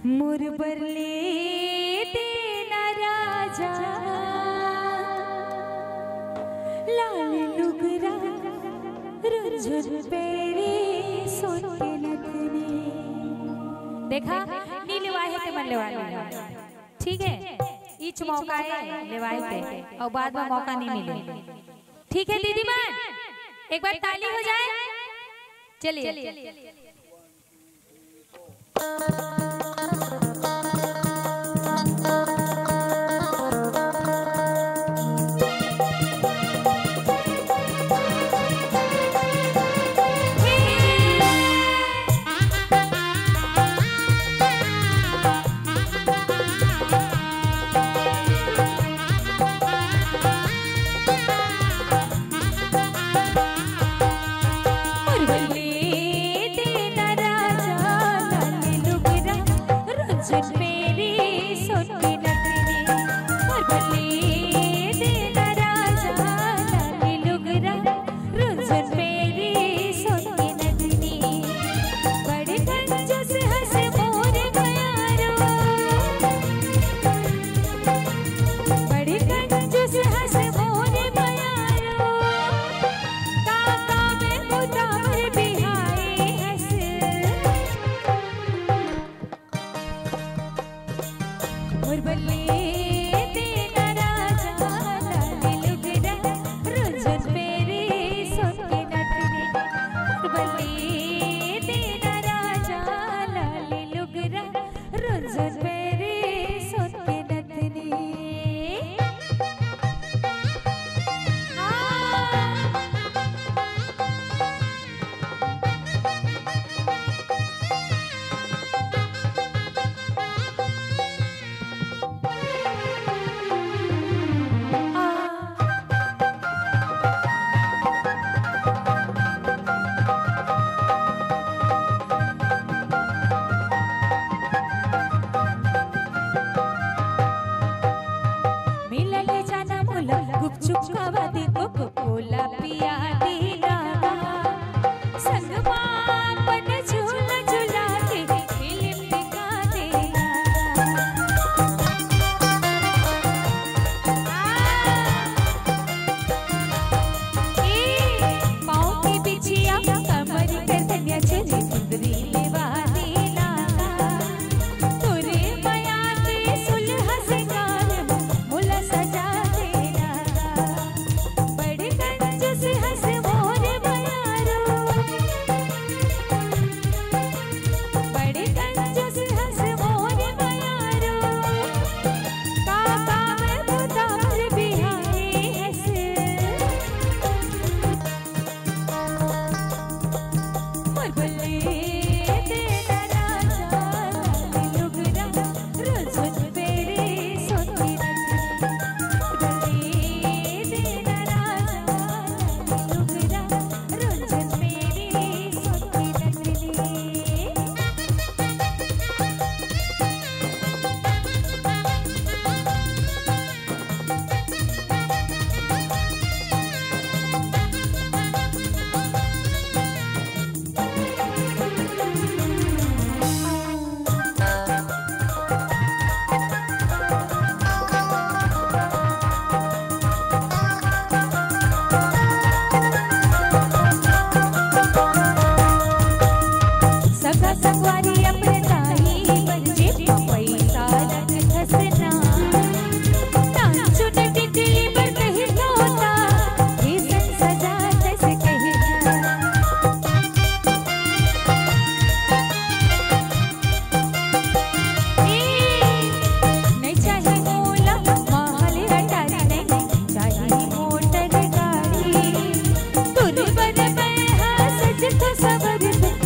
मुरबरले देना राजा लाल लुगरा रुझुर पेरी सोटे नथनी। देखा नी लेवाए ते मन लेवाए, ठीक है? इच मौका है लेवाए थे और बाद में मौका नहीं मिले, ठीक है दीदी मां? एक बार ताली हो जाए, चलिए।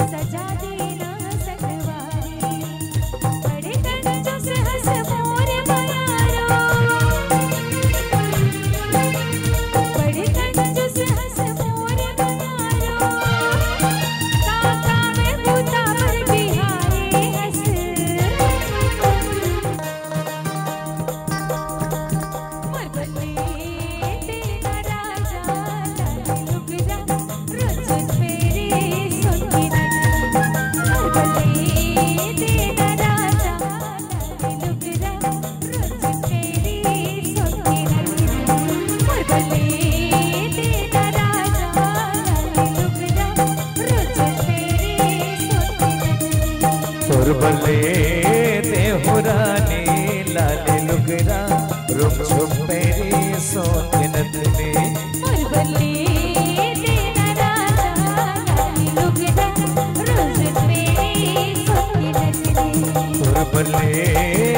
सजा देना सजा बले देहुरानी लाले लुगरा रुक छुप मेरी सोने नथनी बले देना राजा लाले लुगरा रुक मेरी सोने नथनी बले